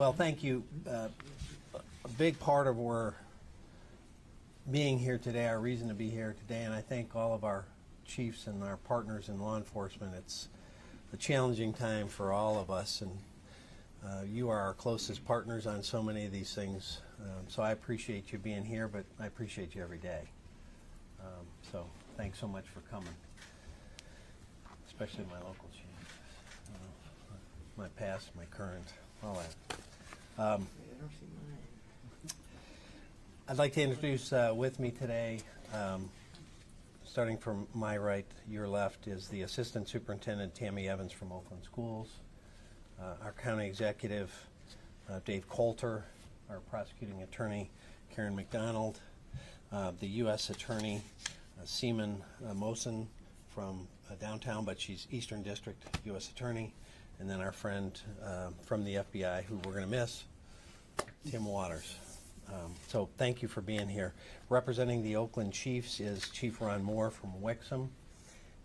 Well, thank you. A big part of our being here today, our reason to be here today, and I thank all of our chiefs and our partners in law enforcement. It's a challenging time for all of us, and you are our closest partners on so many of these things. So I appreciate you being here, but I appreciate you every day. So thanks so much for coming, especially my local chiefs, my past, my current, all that. I'd like to introduce with me today, starting from my right, your left, is the Assistant Superintendent Tammy Evans from Oakland Schools, our County Executive Dave Coulter, our Prosecuting Attorney Karen McDonald, the U.S. Attorney Seaman Mosen from downtown, but she's Eastern District U.S. Attorney, and then our friend from the FBI, who we're going to miss, Tim Waters. So thank you for being here. Representing the Oakland Chiefs is Chief Ron Moore from Wixom,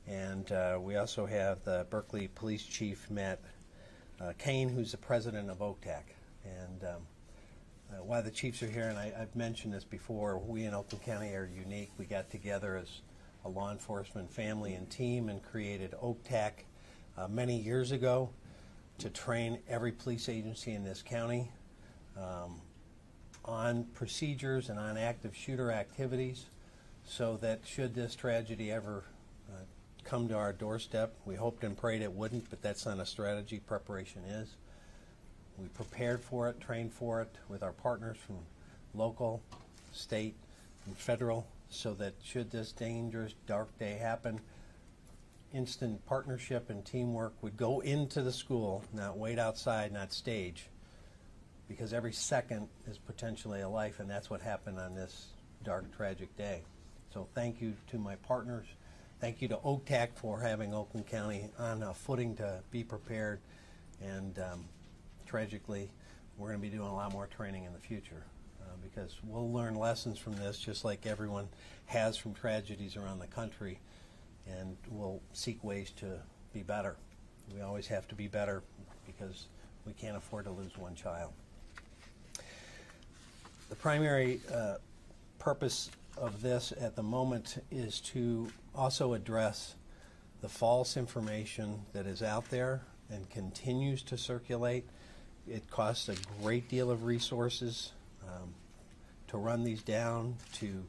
and we also have the Berkeley Police Chief Matt Kane, who's the president of OCTAC. And while the chiefs are here, and I've mentioned this before, we in Oakland County are unique. We got together as a law enforcement family and team and created OCTAC many years ago to train every police agency in this county on procedures and on active shooter activities, so that should this tragedy ever come to our doorstep, we hoped and prayed it wouldn't, but that's not a strategy. Preparation is. We prepared for it, trained for it with our partners from local, state, and federal, so that should this dangerous, dark day happen, instant partnership and teamwork would go into the school, not wait outside, not stage, because every second is potentially a life, and that's what happened on this dark, tragic day. So thank you to my partners. Thank you to OCTAC for having Oakland County on a footing to be prepared, and tragically, we're going to be doing a lot more training in the future because we'll learn lessons from this just like everyone has from tragedies around the country, and we'll seek ways to be better. We always have to be better because we can't afford to lose one child. The primary purpose of this at the moment is to also address the false information that is out there and continues to circulate. It costs a great deal of resources to run these down, to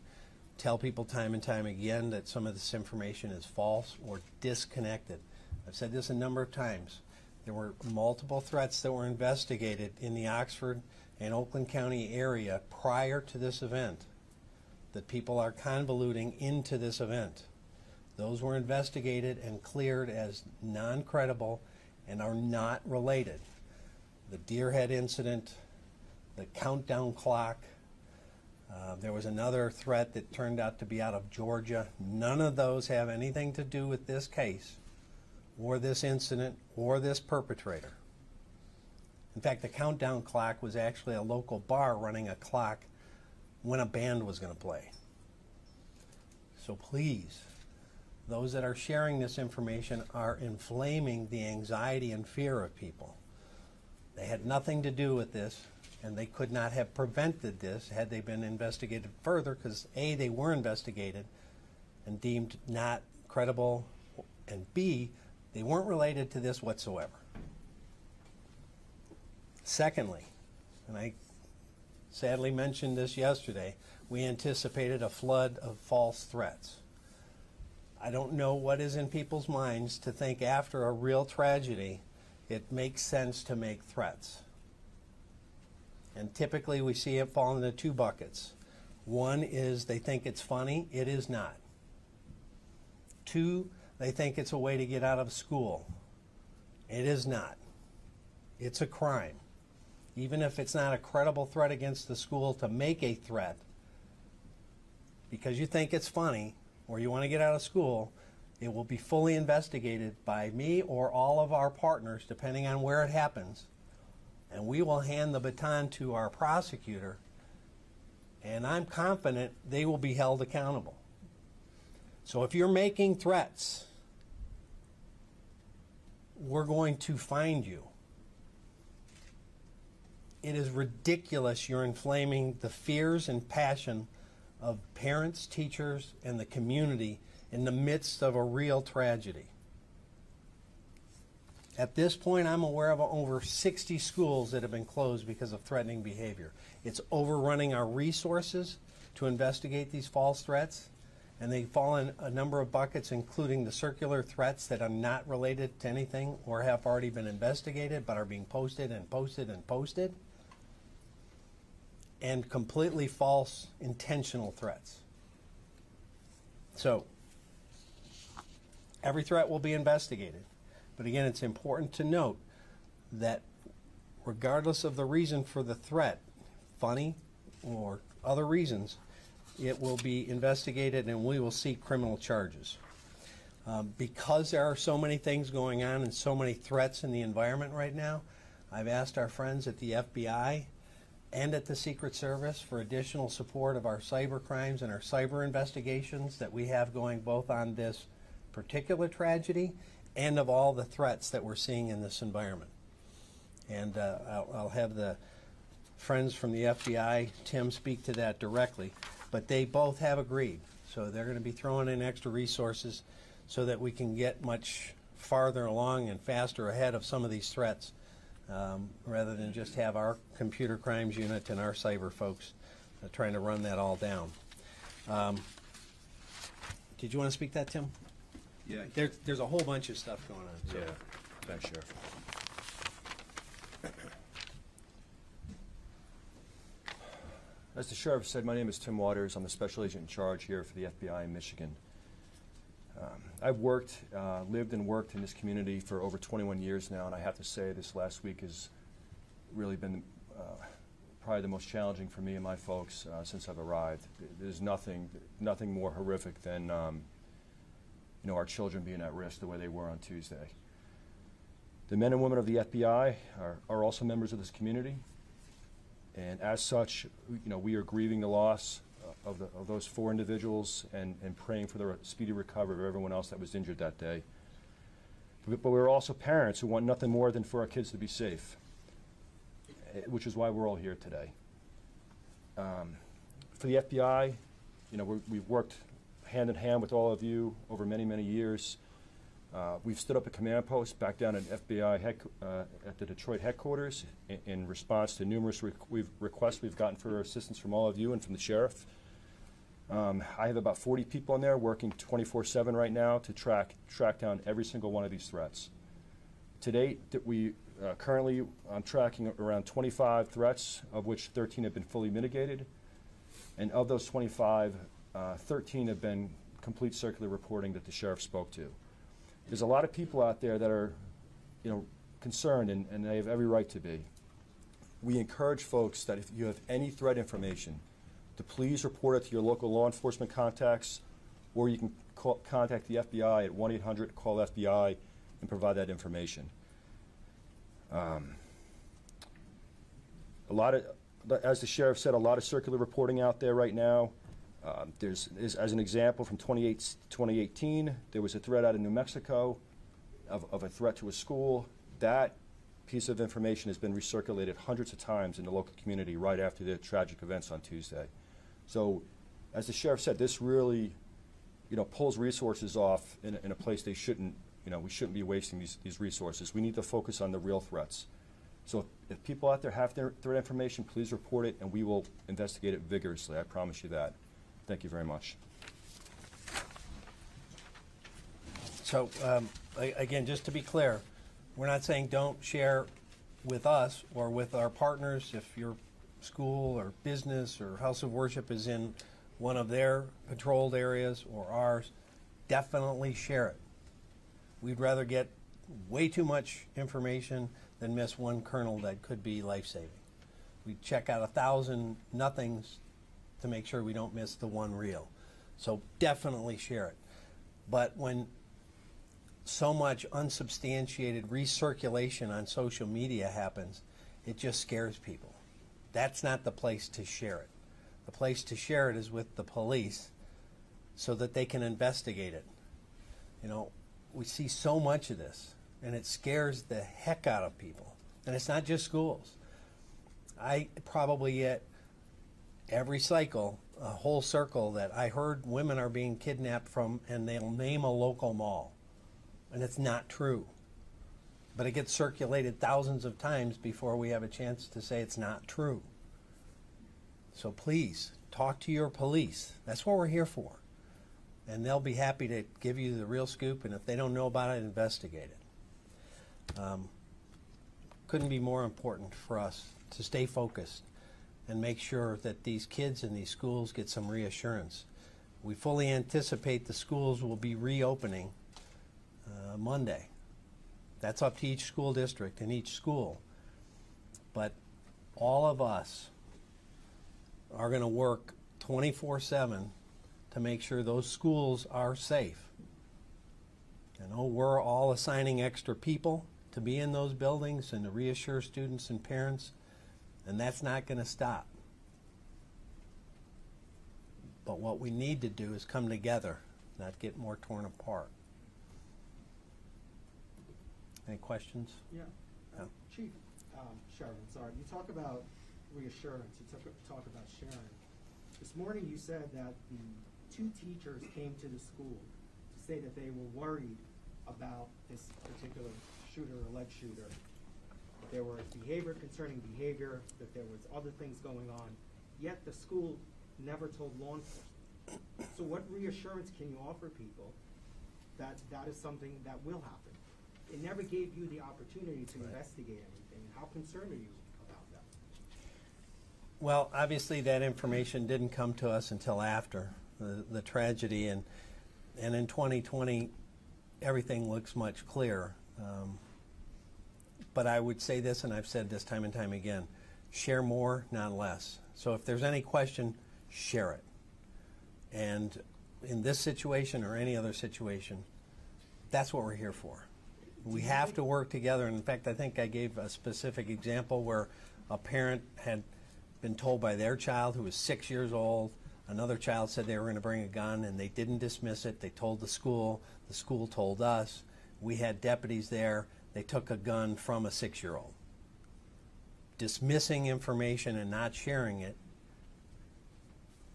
tell people time and time again that some of this information is false or disconnected. I've said this a number of times. There were multiple threats that were investigated in the Oxford and Oakland County area prior to this event that people are convoluting into this event. Those were investigated and cleared as non-credible and are not related. The Deerhead incident, the countdown clock, there was another threat that turned out to be out of Georgia. None of those have anything to do with this case or this incident or this perpetrator. In fact, the countdown clock was actually a local bar running a clock when a band was going to play. So please, those that are sharing this information are inflaming the anxiety and fear of people. They had nothing to do with this, and they could not have prevented this had they been investigated further, because A, they were investigated and deemed not credible, and B, they weren't related to this whatsoever. Secondly, and I sadly mentioned this yesterday, we anticipated a flood of false threats. I don't know what is in people's minds to think after a real tragedy it makes sense to make threats. And typically we see it fall into two buckets. One is they think it's funny. It is not. Two, they think it's a way to get out of school. It is not. It's a crime. Even if it's not a credible threat against the school to make a threat because you think it's funny or you want to get out of school, it will be fully investigated by me or all of our partners, depending on where it happens, and we will hand the baton to our prosecutor, and I'm confident they will be held accountable. So if you're making threats, we're going to find you. it is ridiculous you're inflaming the fears and passion of parents, teachers, and the community in the midst of a real tragedy. At this point, I'm aware of over 60 schools that have been closed because of threatening behavior. It's overrunning our resources to investigate these false threats, and they fall in a number of buckets, including the circular threats that are not related to anything or have already been investigated but are being posted and posted and posted, and completely false intentional threats. So every threat will be investigated. But again, it's important to note that regardless of the reason for the threat, funny or other reasons, it will be investigated and we will seek criminal charges. Because there are so many things going on and so many threats in the environment right now, I've asked our friends at the FBI and at the Secret Service for additional support of our cyber crimes and our cyber investigations that we have going both on this particular tragedy and of all the threats that we're seeing in this environment. And I'll have the friends from the FBI, Tim, speak to that directly. But they both have agreed. So they're going to be throwing in extra resources so that we can get much farther along and faster ahead of some of these threats, rather than just have our computer crimes unit and our cyber folks trying to run that all down. Did you want to speak that, Tim? Yeah. There's a whole bunch of stuff going on. So. Yeah. Thanks, Sheriff. As the Sheriff said, my name is Tim Waters. I'm the Special Agent in charge here for the FBI in Michigan. I've lived and worked in this community for over 21 years now, and I have to say this last week has really been probably the most challenging for me and my folks since I've arrived. There's nothing more horrific than our children being at risk the way they were on Tuesday. The men and women of the FBI are also members of this community, and as such, we are grieving the loss of those 4 individuals and praying for the speedy recovery of everyone else that was injured that day. But we're also parents who want nothing more than for our kids to be safe, which is why we're all here today. For the FBI, we've worked hand in hand with all of you over many, many years. We've stood up a command post back down at FBI at the Detroit headquarters in response to numerous requests we've gotten for assistance from all of you and from the sheriff. I have about 40 people in there working 24/7 right now to track down every single one of these threats. To date, currently I'm tracking around 25 threats, of which 13 have been fully mitigated. And of those 25, 13 have been complete circular reporting that the sheriff spoke to. There's a lot of people out there that are, concerned, and they have every right to be. We encourage folks that if you have any threat information, to please report it to your local law enforcement contacts, or you can contact the FBI at 1-800-CALL-FBI and provide that information. As the sheriff said, a lot of circular reporting out there right now. As an example, from 2018, there was a threat out of New Mexico of a threat to a school. That piece of information has been recirculated hundreds of times in the local community right after the tragic events on Tuesday. So, as the sheriff said, this really, pulls resources off in a place they shouldn't. We shouldn't be wasting these resources. We need to focus on the real threats. So, if people out there have their threat information, please report it, and we will investigate it vigorously. I promise you that. Thank you very much. So, again, just to be clear, we're not saying don't share with us or with our partners. If your school or business or house of worship is in one of their patrolled areas or ours, definitely share it. We'd rather get way too much information than miss one kernel that could be life-saving. We check out 1,000 nothings to make sure we don't miss the one real. So definitely share it. But when so much unsubstantiated recirculation on social media happens, it just scares people. That's not the place to share it. The place to share it is with the police so that they can investigate it. We see so much of this, and it scares the heck out of people. And it's not just schools. I probably get every cycle, a whole circle, that I heard women are being kidnapped from, and they'll name a local mall. And it's not true. But it gets circulated thousands of times before we have a chance to say it's not true. So please, talk to your police. That's what we're here for. And they'll be happy to give you the real scoop, and if they don't know about it, investigate it. Couldn't be more important for us to stay focused and make sure that these kids in these schools get some reassurance. We fully anticipate the schools will be reopening Monday. That's up to each school district and each school. But all of us are going to work 24/7 to make sure those schools are safe. I know we're all assigning extra people to be in those buildings and to reassure students and parents, and that's not going to stop. But what we need to do is come together, not get more torn apart. Any questions? Yeah. Yeah. Chief, Sharon, sorry. You talk about reassurance. You talk about sharing. This morning you said that the 2 teachers came to the school to say that they were worried about this particular shooter, alleged shooter. That there was concerning behavior, that there was other things going on, yet the school never told law enforcement. So what reassurance can you offer people that that is something that will happen? It never gave you the opportunity to investigate anything. How concerned are you about that? Well, obviously that information didn't come to us until after the tragedy, and in 2020 everything looks much clearer. But I would say this, and I've said this time and time again, share more, not less. So if there's any question, share it. And in this situation or any other situation, that's what we're here for. We have to work together. And in fact, I think I gave a specific example where a parent had been told by their child, who was 6 years old, another child said they were going to bring a gun, and they didn't dismiss it. They told the school told us. We had deputies there. They took a gun from a 6-year-old. Dismissing information and not sharing it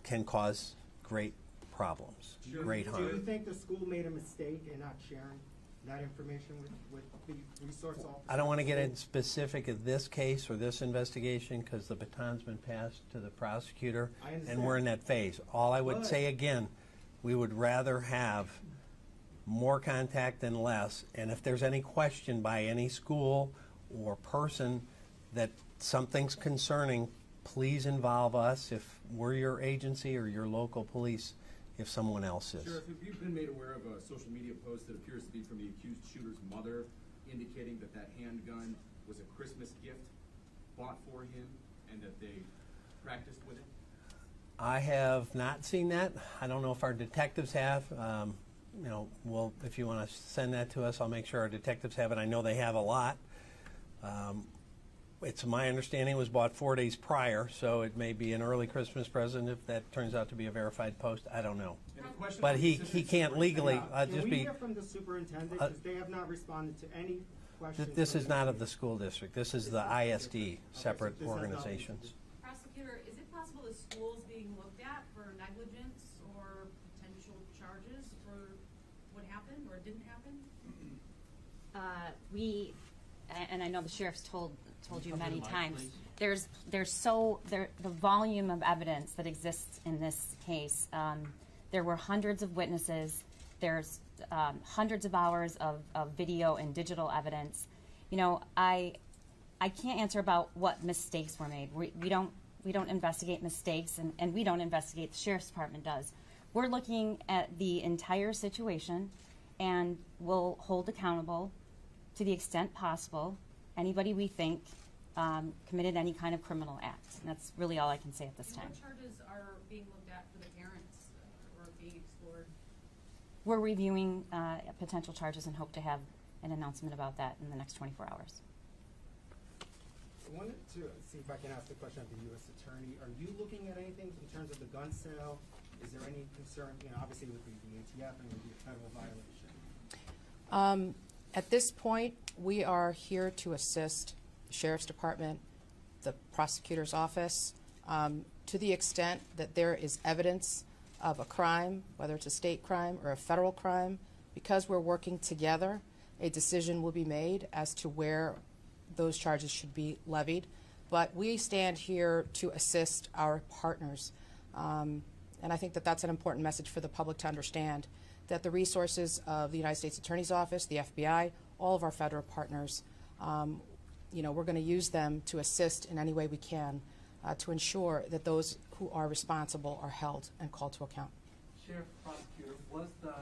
can cause great problems, great harm. Do you think the school made a mistake in not sharing that information with the resource officer? I don't want to get into specific of this case or this investigation because the baton's been passed to the prosecutor, and we're in that phase. All I would say again, we would rather have more contact than less, and if there's any question by any school or person that something's concerning, please involve us if we're your agency or your local police if someone else is. Sheriff, have you been made aware of a social media post that appears to be from the accused shooter's mother indicating that that handgun was a Christmas gift bought for him and that they practiced with it? I have not seen that. I don't know if our detectives have. You know, well, if you want to send that to us, I'll make sure our detectives have it. I know they have a lot. It's my understanding it was bought 4 days prior, so it may be an early Christmas present if that turns out to be a verified post. I don't know. But he can't legally Can just we be. hear from the superintendent, because they have not responded to any questions? This is not of the school district. This is the ISD, separate this has nothing to do- organizations. Prosecutor, is it possible the school's being looked at for negligence or potential charges for what happened or didn't happen? And I know the sheriff's told you many times, the volume of evidence that exists in this case. There were hundreds of witnesses. There's hundreds of hours of video and digital evidence. You know, I can't answer about what mistakes were made. We don't investigate mistakes, and we don't investigate. The sheriff's department does. We're looking at the entire situation, and we'll hold accountable to the extent possible anybody we think committed any kind of criminal act. And that's really all I can say at this time. What charges are being looked at for the parents or being explored? We're reviewing potential charges and hope to have an announcement about that in the next 24 hours. I wanted to see if I can ask the question of the U.S. Attorney. Are you looking at anything in terms of the gun sale? Is there any concern, obviously with the ATF and with the federal violation? At this point, we are here to assist the Sheriff's Department the prosecutor's office. To the extent that there is evidence of a crime, whether it's a state crime or a federal crime, because we're working together, a decision will be made as to where those charges should be levied. But we stand here to assist our partners. And I think that that's an important message for the public to understand, that the resources of the United States Attorney's Office, the FBI, all of our federal partners, you know, we're going to use them to assist in any way we can to ensure that those who are responsible are held and called to account. Sheriff, prosecutor, was the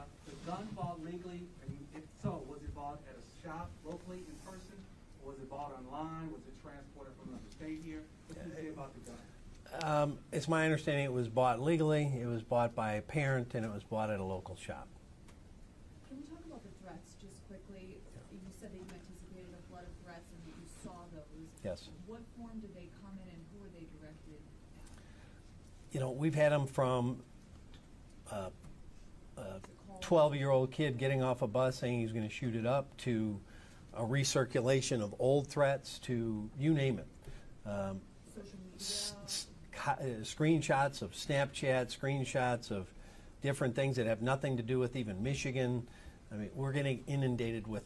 gun bought legally? And if so, was it bought at a shop locally in person? Or was it bought online? Was it transported from another state here? What can you say about the gun? It's my understanding it was bought legally, it was bought by a parent, and it was bought at a local shop. Can we talk about the threats just quickly? You said that you anticipated a flood of threats and that you saw those. Yes. What form did they come in and who were they directed at? You know, we've had them from a 12-year-old kid getting off a bus saying he's going to shoot it up, to a recirculation of old threats, to you name it. Social media? Screenshots of Snapchat, screenshots of different things that have nothing to do with even Michigan. I mean, we're getting inundated with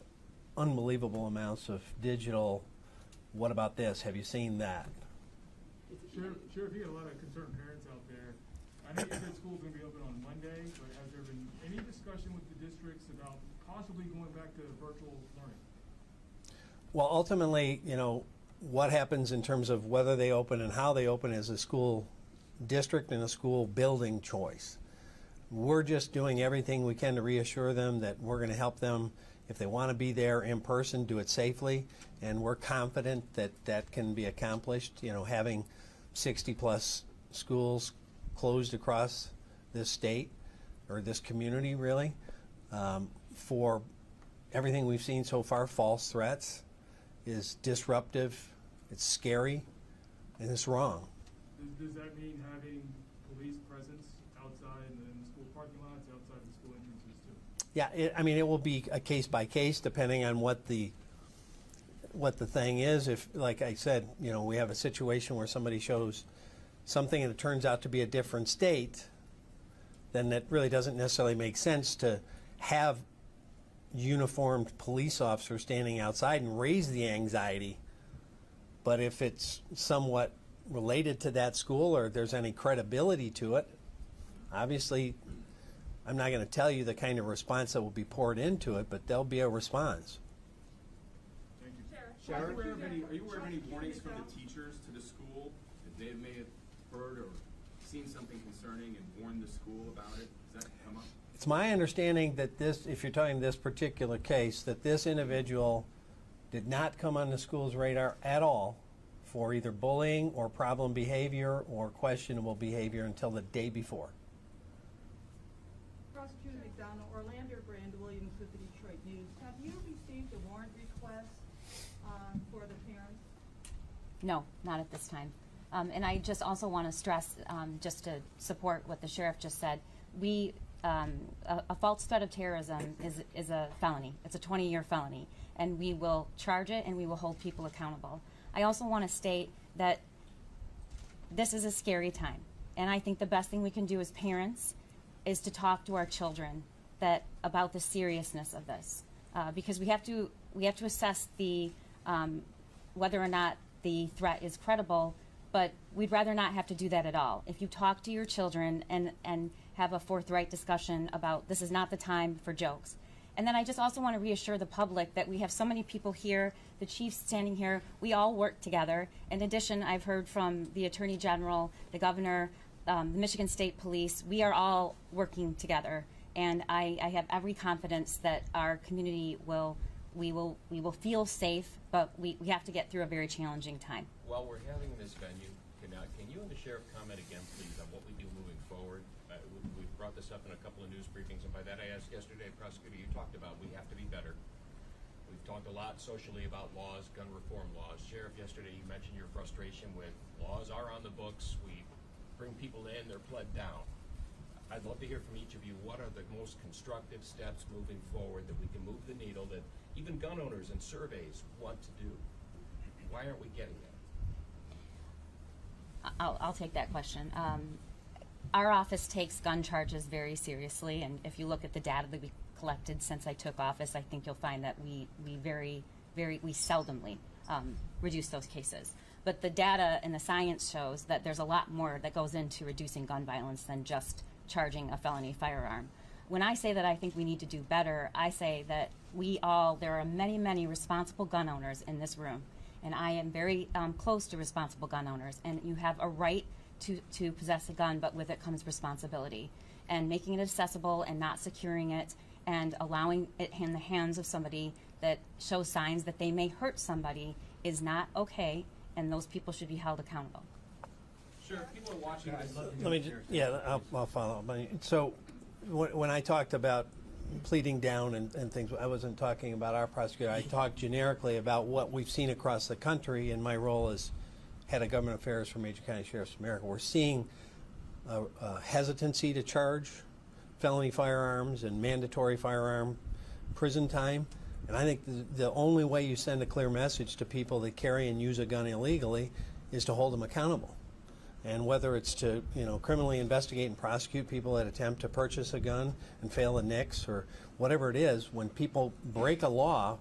unbelievable amounts of digital, what about this, have you seen that? Sheriff, you got a lot of concerned parents out there. I know you said school's going to be open on Monday, but has there been any discussion with the districts about possibly going back to virtual learning? Well, ultimately, you know, what happens in terms of whether they open and how they open is a school district and a school building choice. We're just doing everything we can to reassure them that we're going to help them, if they want to be there in person, do it safely, and we're confident that that can be accomplished. You know, having 60+ schools closed across this state, or this community really, for everything we've seen so far, false threats, is disruptive, it's scary, and it's wrong. Does that mean having police presence outside in the school parking lots, outside the school entrances too? Yeah, I mean, it will be a case by case depending on what the thing is. If, like I said, you know, we have a situation where somebody shows something and it turns out to be a different state, then it really doesn't necessarily make sense to have uniformed police officers standing outside and raise the anxiety. But if it's somewhat related to that school, or if there's any credibility to it, obviously I'm not going to tell you the kind of response that will be poured into it, but there'll be a response. Thank you. Are you aware of any warnings from the teachers to the school that they may have heard or seen something concerning and warned the school about it? Does that come up? It's my understanding that this, if you're talking this particular case, that this individual did not come on the school's radar at all for either bullying or problem behavior or questionable behavior until the day before. Prosecutor McDonald, Orlando Brand, Williams with the Detroit News. Have you received a warrant request for the parents? No, not at this time. And I just also want to stress, just to support what the sheriff just said, we a false threat of terrorism is a felony. It's a 20-year felony, and we will charge it and we will hold people accountable. I also want to state that this is a scary time, and I think the best thing we can do as parents is to talk to our children about the seriousness of this, because we have to assess the whether or not the threat is credible. But we'd rather not have to do that at all. If you talk to your children and have a forthright discussion about this is not the time for jokes. And then I just also want to reassure the public that we have so many people here, the chief's standing here, we all work together. In addition, I've heard from the Attorney General, the Governor, the Michigan State Police, we are all working together. And I have every confidence that our community we will feel safe, but we have to get through a very challenging time. While we're having this venue, can you and the sheriff comment again, please, on what we do moving forward? We've brought this up in a couple of news briefings, and by that I asked yesterday, Prosecutor, you talked about we have to be better. We've talked a lot socially about laws, gun reform laws. Sheriff, yesterday you mentioned your frustration with laws are on the books, we bring people in, they're pled down. I'd love to hear from each of you, what are the most constructive steps moving forward that we can move the needle that even gun owners and surveys want to do? Why aren't we getting there? I'll take that question. Our office takes gun charges very seriously, and if you look at the data that we collected since I took office, I think you'll find that we seldomly reduce those cases. But the data and the science shows that there's a lot more that goes into reducing gun violence than just charging a felony firearm. When I say that I think we need to do better, I say that there are many, many responsible gun owners in this room, and I am very close to responsible gun owners, and you have a right to possess a gun, but with it comes responsibility. And making it accessible and not securing it and allowing it in the hands of somebody that shows signs that they may hurt somebody is not okay, and those people should be held accountable. Sure, people are watching this. Let me, I'll follow up. So when I talked about pleading down and things, I wasn't talking about our prosecutor. I talked generically about what we've seen across the country in my role as head of government affairs for Major County Sheriffs of America. We're seeing a hesitancy to charge felony firearms and mandatory firearm prison time. And I think the only way you send a clear message to people that carry and use a gun illegally is to hold them accountable. And whether it's to criminally investigate and prosecute people that attempt to purchase a gun and fail the NICS or whatever it is, when people break a law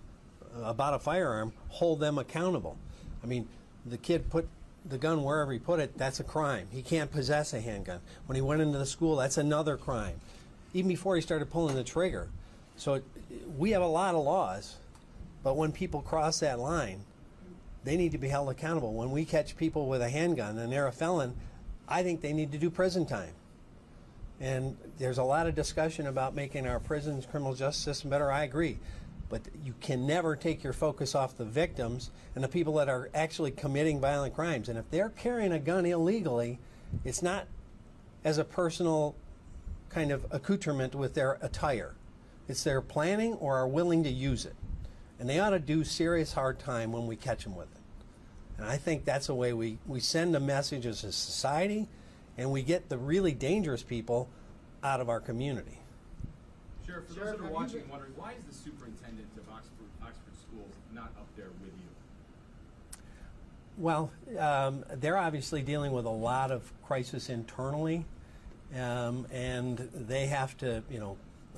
about a firearm, hold them accountable. I mean, the kid put the gun wherever he put it, that's a crime. He can't possess a handgun. When he went into the school, that's another crime, even before he started pulling the trigger. So we have a lot of laws, but when people cross that line, they need to be held accountable. When we catch people with a handgun and they're a felon, I think they need to do prison time. And there's a lot of discussion about making our prisons, criminal justice system better. I agree. But you can never take your focus off the victims and the people that are actually committing violent crimes. And if they're carrying a gun illegally, it's not as a personal kind of accoutrement with their attire. It's their planning or are willing to use it. And they ought to do serious hard time when we catch them with it. And I think that's the way we send a message as a society, and we get the really dangerous people out of our community. Sheriff, for those that are watching and wondering, why is the superintendent of Oxford Schools not up there with you? Well, they're obviously dealing with a lot of crisis internally, and they have to,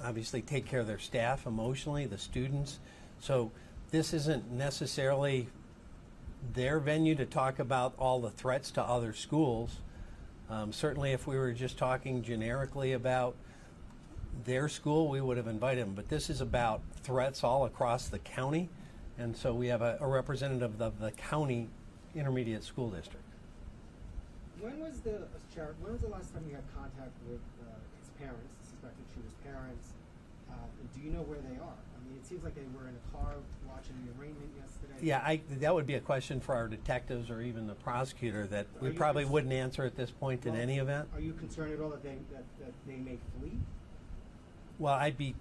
obviously take care of their staff emotionally, the students. So this isn't necessarily their venue to talk about all the threats to other schools. Certainly if we were just talking generically about their school, we would have invited them. But this is about threats all across the county, and so we have a representative of the county intermediate school district. When was the last time you had contact with his parents, the suspected shooter's parents? Do you know where they are? I mean, it seems like they were in a car watching the arraignment yesterday. Yeah, that would be a question for our detectives or even the prosecutor that we probably wouldn't answer at this point in any event. Are you concerned at all that they may flee? Well, I'd be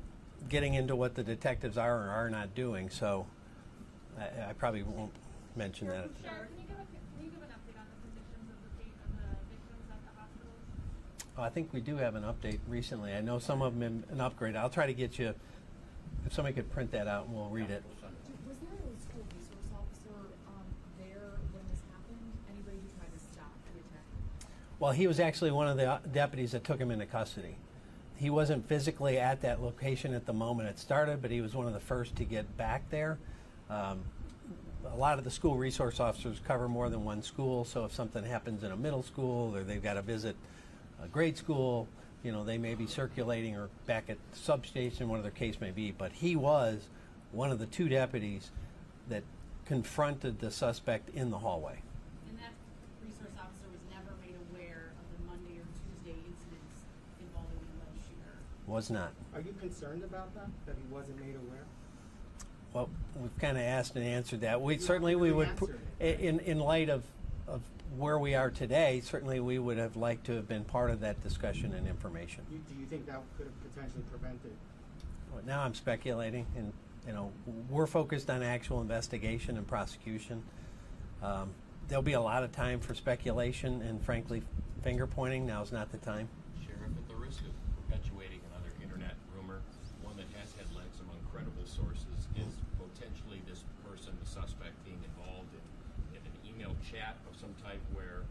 getting into what the detectives are or are not doing, so I probably won't mention that. Sheriff, can you give an update on the conditions of the victims at the hospitals? Oh, I think we do have an update recently. I know some of them an upgrade. I'll try to get you, if somebody could print that out and we'll read it. Was there a school resource officer there when this happened? Anybody who tried to stop the attack? Well, he was actually one of the deputies that took him into custody. He wasn't physically at that location at the moment it started, but he was one of the first to get back there. A lot of the school resource officers cover more than one school, so if something happens in a middle school or they've got to visit a grade school, they may be circulating or back at the substation, whatever the case may be. But he was one of the two deputies that confronted the suspect in the hallway. And that resource officer was never made aware of the Monday or Tuesday incidents involving the alleged shooter? Was not. Are you concerned about that he wasn't made aware? Well, we've kind of asked and answered that. We would, in light of where we are today, certainly we would have liked to have been part of that discussion and information. Do you think that could have potentially prevented? Well, now I'm speculating, and we're focused on actual investigation and prosecution. There'll be a lot of time for speculation and, frankly, finger pointing. Now's not the time. Sheriff, at the risk of perpetuating another internet rumor, one that has had legs among credible sources is potentially this person, the suspect, being involved in an email chat of some type where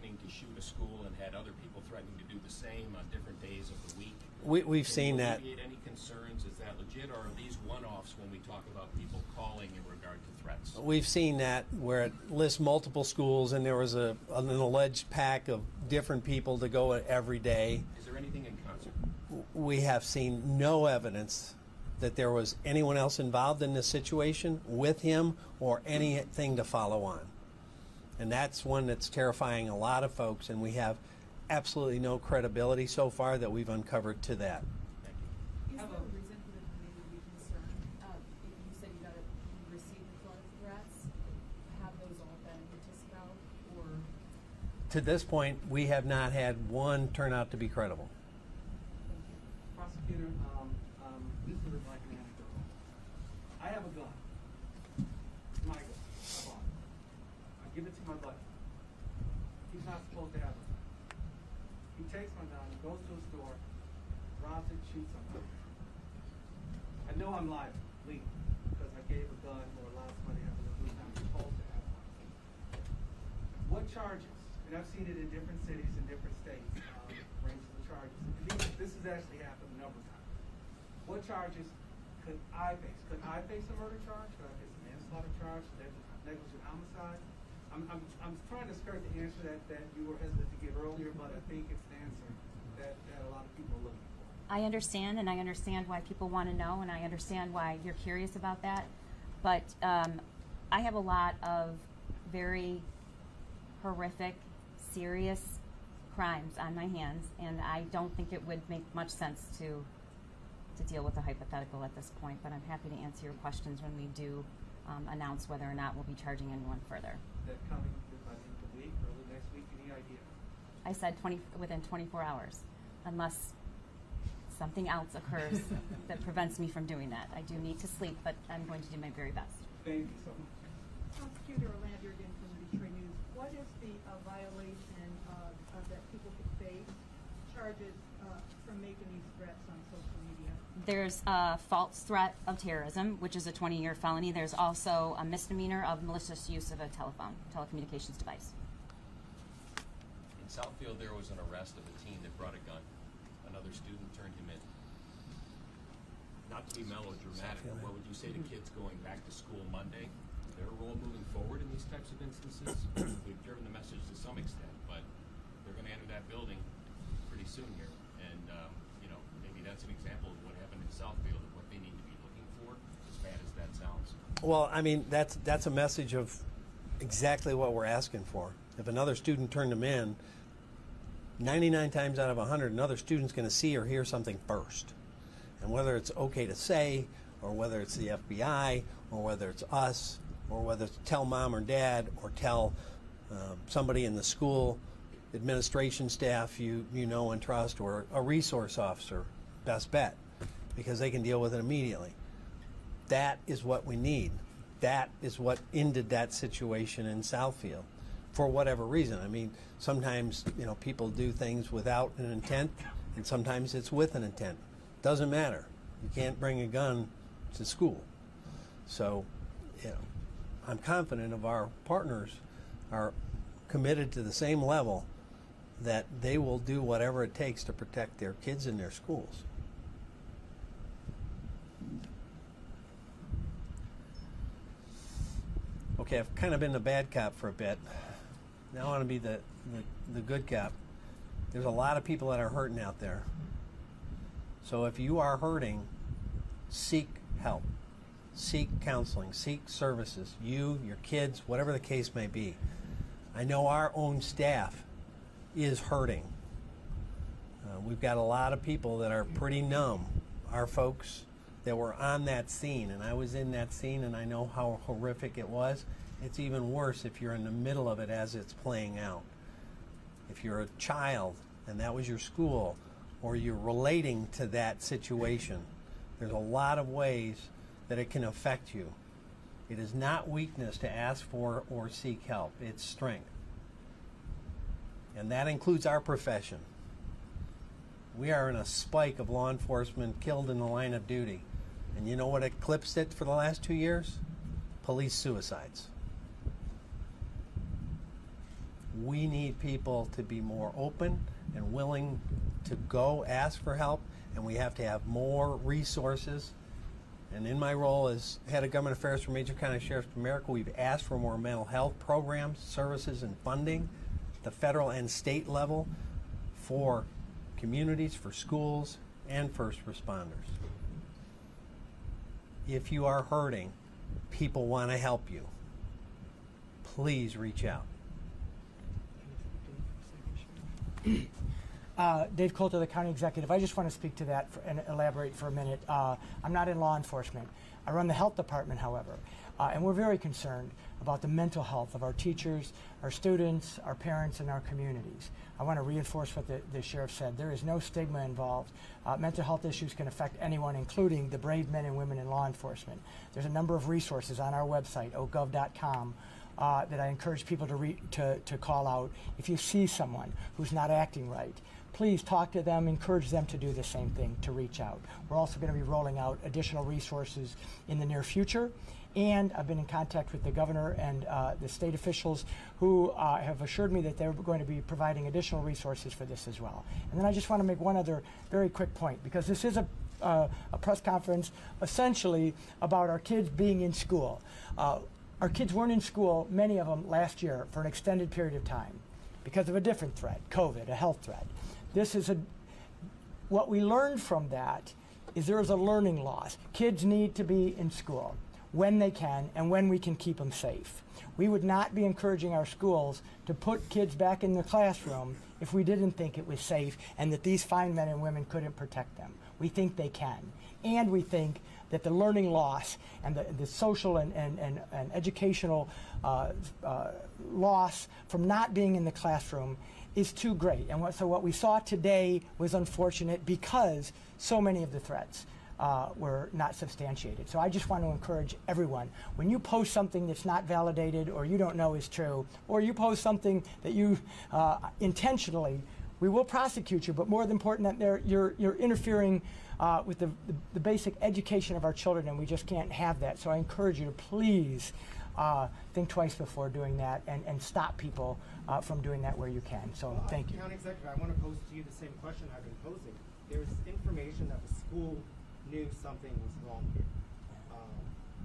threatening to shoot a school and had other people threatening to do the same on different days of the week. We've seen that. Can you alleviate any concerns? Is that legit, or are these one-offs when we talk about people calling in regard to threats? We've seen that where it lists multiple schools and there was an alleged pack of different people to go every day. Is there anything in concert? We have seen no evidence that there was anyone else involved in this situation with him or anything to follow on. And that's one that's terrifying a lot of folks, and we have absolutely no credibility so far that we've uncovered to that. Is there a reason for the committee to be concerned? You said you received a flood of threats. Have those all been noticed about, or? To this point, we have not had one turn out to be credible. Prosecutor, this is like an anecdote. I have a gun. It's my gun. I bought it. I give it to my buddy. He's not supposed to have it. He takes my gun, goes to a store, robs it, shoots somebody. I know I'm liable, legal, because I gave a gun or allowed somebody to have a gun who's not supposed to have one. What charges? And I've seen it in different cities and different states, ranges of charges. And this has actually happened a number of times. What charges could I face? Could I face a murder charge? Could I face a manslaughter charge? Negligent homicide? I'm trying to skirt the answer that you were hesitant to give earlier, but I think it's the answer that a lot of people are looking for. I understand, and I understand why people want to know, and I understand why you're curious about that. But I have a lot of very horrific, serious crimes on my hands, and I don't think it would make much sense to deal with a hypothetical at this point. But I'm happy to answer your questions when we do announce whether or not we'll be charging anyone further. That coming by the end of the week, early next week, any idea? I said within 24 hours, unless something else occurs that prevents me from doing that. I do need to sleep, but I'm going to do my very best. Thank you so much. Prosecutor Orlando again from the Detroit News. What is the violation that people could face, charges from making these threats on social media? There's a false threat of terrorism, which is a 20-year felony. There's also a misdemeanor of malicious use of a telecommunications device. In Southfield, there was an arrest of a teen that brought a gun. Another student turned him in. Not to be melodramatic, but what would you say to kids going back to school Monday? Their role moving forward in these types of instances? We've driven the message to some extent, but they're going to enter that building pretty soon here. And, maybe that's an example of what happened in Southfield and what they need to be looking for, as bad as that sounds. Well, I mean, that's a message of exactly what we're asking for. If another student turned them in, 99 times out of 100, another student's going to see or hear something first. And whether it's okay to say, or whether it's the FBI, or whether it's us, or whether it's tell mom or dad, or tell somebody in the school administration staff you know and trust, or a resource officer, best bet, because they can deal with it immediately. That is what we need. That is what ended that situation in Southfield, for whatever reason. I mean, sometimes people do things without an intent, and sometimes it's with an intent. Doesn't matter. You can't bring a gun to school. So, I'm confident of our partners are committed to the same level, that they will do whatever it takes to protect their kids in their schools. Okay, I've kind of been the bad cop for a bit. Now I want to be the good cop. There's a lot of people that are hurting out there. So if you are hurting, seek help. Seek counseling. Seek services. You, your kids, whatever the case may be. I know our own staff is hurting. We've got a lot of people that are pretty numb. Our folks that were on that scene, and I was in that scene, and I know how horrific it was. It's even worse if you're in the middle of it as it's playing out. If you're a child and that was your school, or you're relating to that situation, there's a lot of ways that it can affect you. It is not weakness to ask for or seek help. It's strength. And that includes our profession. We are in a spike of law enforcement killed in the line of duty. And you know what eclipsed it for the last 2 years? Police suicides. We need people to be more open and willing to go ask for help, and we have to have more resources. And in my role as head of government affairs for Major County Sheriff's of America, we've asked for more mental health programs, services, and funding at the federal and state level for communities, for schools, and first responders. If you are hurting, people want to help you. Please reach out. Dave Coulter, the county executive. I just want to speak to that and elaborate for a minute. I'm not in law enforcement. I run the health department, however, and we're very concerned about the mental health of our teachers, our students, our parents, and our communities. I want to reinforce what the sheriff said. There is no stigma involved. Mental health issues can affect anyone, including the brave men and women in law enforcement. There's a number of resources on our website, ogov.com, that I encourage people to call out. If you see someone who's not acting right, please talk to them, encourage them to do the same thing, to reach out. We're also going to be rolling out additional resources in the near future. And I've been in contact with the governor and the state officials who have assured me that they're going to be providing additional resources for this as well. And then I just want to make one other very quick point, because this is a press conference essentially about our kids being in school. Our kids weren't in school, many of them, last year for an extended period of time because of a different threat, COVID, a health threat. What we learned from that is there is a learning loss. Kids need to be in school when they can and when we can keep them safe. We would not be encouraging our schools to put kids back in the classroom if we didn't think it was safe and that these fine men and women couldn't protect them. We think they can. And we think that the learning loss and the social and educational loss from not being in the classroom is too great. And so what we saw today was unfortunate because so many of the threats were not substantiated. So I just want to encourage everyone, when you post something that's not validated or you don't know is true, or you post something that you intentionally, we will prosecute you, but more than important that you're interfering with the basic education of our children, and we just can't have that. So I encourage you to please think twice before doing that and stop people from doing that where you can. So thank you. County Executive, I want to pose to you the same question I've been posing. There's information that the school knew something was wrong here.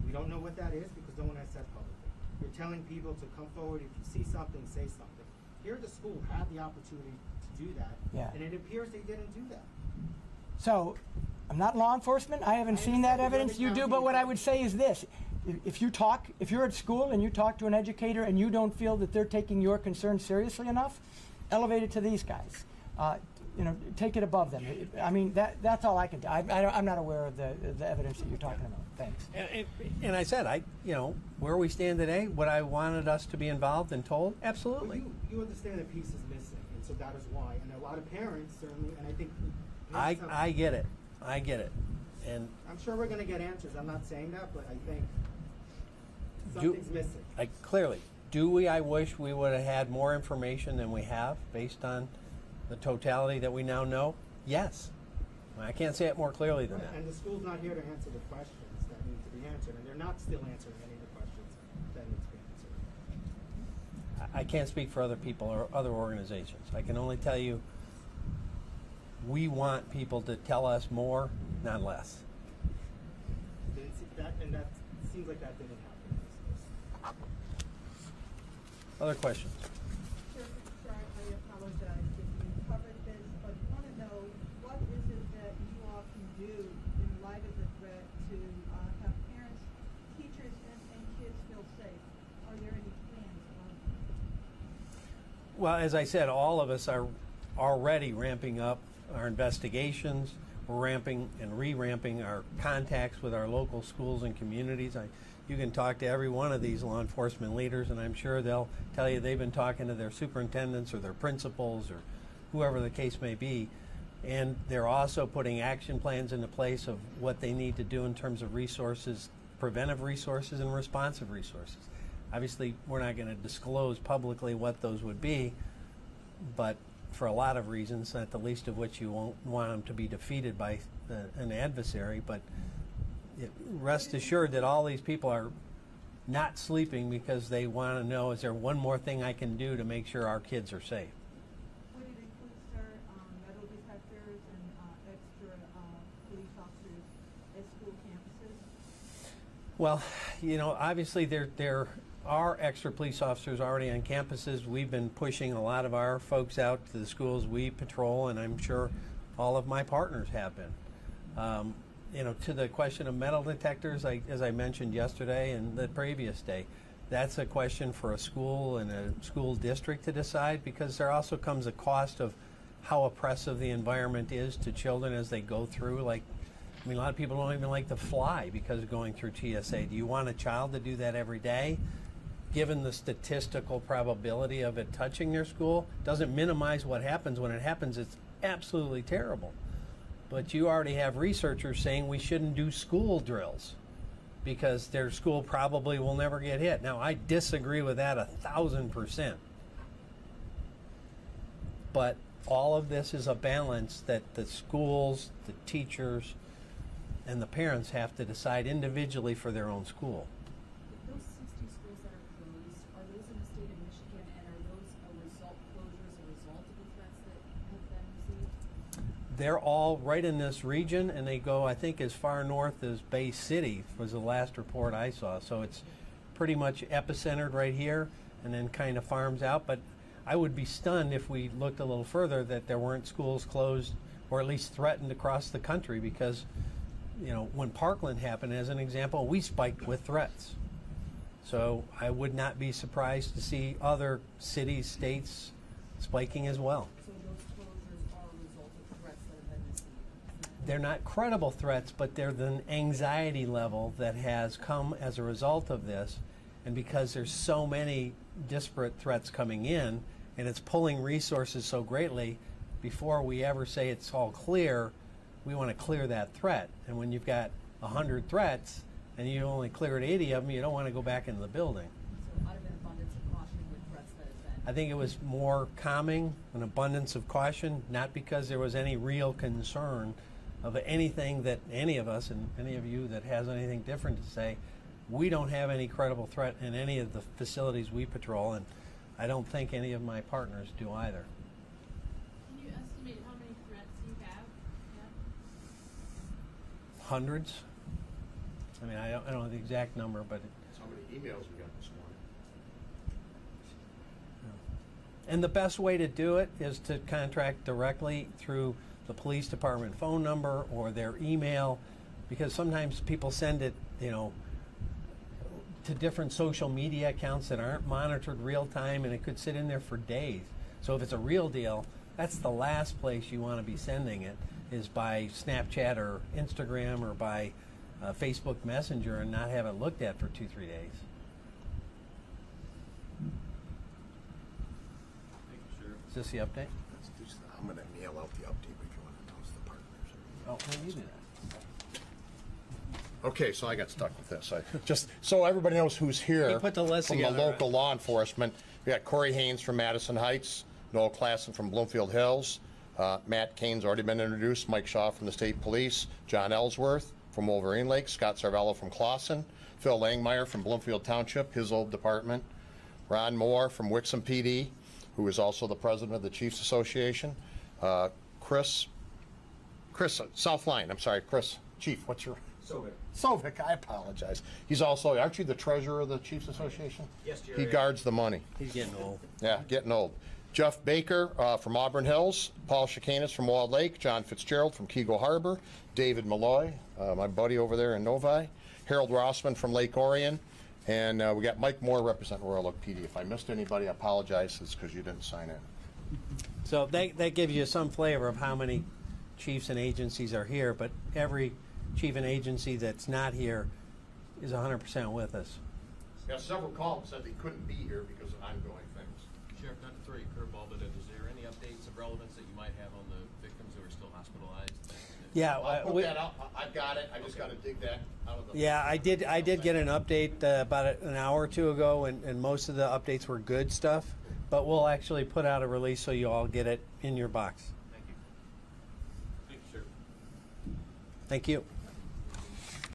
We don't know what that is because no one has said publicly. You're telling people to come forward. If you see something, say something. Here the school had the opportunity to do that, and it appears they didn't do that. So I'm not law enforcement. I haven't seen that evidence. You do, but what I would say is this. If you're at school and you talk to an educator and you don't feel that they're taking your concerns seriously enough, elevate it to these guys. Take it above them. I mean, that's all I can do. I'm not aware of the evidence that you're talking about. Thanks. And I said, where we stand today, what I wanted us to be involved and told, absolutely. Well, you understand that piece is missing, and so that is why. And a lot of parents certainly, and I think I get it. I get it. And I'm sure we're going to get answers. I'm not saying that, but I think something's missing. Clearly, I wish we would have had more information than we have based on the totality that we now know? Yes. I can't say it more clearly than that. And the school's not here to answer the questions that need to be answered, and they're not still answering any of the questions that need to be answered. I can't speak for other people or other organizations. I can only tell you we want people to tell us more, not less. And that seems like that didn't happen. Other questions? Sure, I apologize if you covered this, but I want to know what is it that you all can do in light of the threat to have parents, teachers, and kids feel safe? Are there any plans on that? Well, as I said, all of us are already ramping up our investigations. We're ramping and re-ramping our contacts with our local schools and communities. You can talk to every one of these law enforcement leaders, and I'm sure they'll tell you they've been talking to their superintendents or their principals or whoever the case may be. And they're also putting action plans into place of what they need to do in terms of resources, preventive resources and responsive resources. Obviously, we're not going to disclose publicly what those would be, but for a lot of reasons, not the least of which you won't want them to be defeated by an adversary. But rest assured that all these people are not sleeping because they want to know, is there one more thing I can do to make sure our kids are safe? Would it include, sir, metal detectors and extra police officers at school campuses? Well, you know, obviously there are extra police officers already on campuses. We've been pushing a lot of our folks out to the schools we patrol, and I'm sure all of my partners have been. You know, to the question of metal detectors, as I mentioned yesterday and the previous day, that's a question for a school and a school district to decide, because there also comes a cost of how oppressive the environment is to children as they go through. Like, I mean, a lot of people don't even like to fly because of going through TSA. Do you want a child to do that every day? Given the statistical probability of it touching their school, doesn't minimize what happens. When it happens, it's absolutely terrible. But you already have researchers saying we shouldn't do school drills because their school probably will never get hit. Now, I disagree with that 1,000%. But all of this is a balance that the schools, the teachers, and the parents have to decide individually for their own school. Those 60 schools that are closed, are those in the state of Michigan, and are those closures a result of the threats that have been received? They're all right in this region, and they go, I think, as far north as Bay City was the last report I saw. So it's pretty much epicentered right here and then kind of farms out. But I would be stunned if we looked a little further that there weren't schools closed or at least threatened across the country, because, you know, when Parkland happened, as an example, we spiked with threats. So I would not be surprised to see other cities, states spiking as well. So those closures are a result of threats that have been received? They're not credible threats, but they're the anxiety level that has come as a result of this. And because there's so many disparate threats coming in, and it's pulling resources so greatly, before we ever say it's all clear, we want to clear that threat. And when you've got 100 threats and you only cleared 80 of them, you don't want to go back into the building. So out of an abundance of caution with threats that have been? I think it was more calming, an abundance of caution, not because there was any real concern of anything that any of us and any of you that has anything different to say. We don't have any credible threat in any of the facilities we patrol, and I don't think any of my partners do either. Can you estimate how many threats you have yet? Hundreds. I mean, I don't know the exact number, but That's how many emails we got this morning. and the best way to do it is to contract directly through the police department phone number or their email, because sometimes people send it, you know, to different social media accounts that aren't monitored real time, and it could sit in there for days. So if it's a real deal, that's the last place you want to be sending it, is by Snapchat or Instagram or by Facebook Messenger, and not have it looked at for 2-3 days. Thank you, Sheriff. Is this the update? I'm going to mail out the update if you want to toss the partners. Oh, well, you do that. Okay, so I got stuck with this. Just so everybody knows who's here. He put the list from together, the local law enforcement. We got Corey Haynes from Madison Heights, Noel Klassen from Bloomfield Hills, Matt Kane's already been introduced, Mike Shaw from the State Police, John Ellsworth from Wolverine Lake, Scott Sarvello from Clawson, Phil Langmeyer from Bloomfield Township, his old department, Ron Moore from Wixom PD, who is also the president of the Chiefs Association, Chris, South Line, I'm sorry, Chris, Chief, what's your... Sovic, I apologize. He's also, aren't you the treasurer of the Chiefs Association? Yes, Jerry. He guards the money. He's getting old. Yeah, getting old. Jeff Baker from Auburn Hills, Paul Chicanis from Walled Lake, John Fitzgerald from Keego Harbor, David Malloy, my buddy over there in Novi, Harold Rossman from Lake Orion, and we got Mike Moore representing Royal Oak PD. If I missed anybody, I apologize. It's because you didn't sign in. So that gives you some flavor of how many chiefs and agencies are here, but every chief and agency that's not here is 100% with us. Yeah, several called said they couldn't be here because of ongoing things. Sheriff, not to throw you a curveball, but is there any updates of relevance that you might have on the victims who are still hospitalized? Yeah, I'll put that up. I've got it. I just got to dig that out of the... Yeah, I did get an update about an hour or two ago, and most of the updates were good stuff, but we'll actually put out a release so you all get it in your box. Thank you. Thank you, sir. Thank you.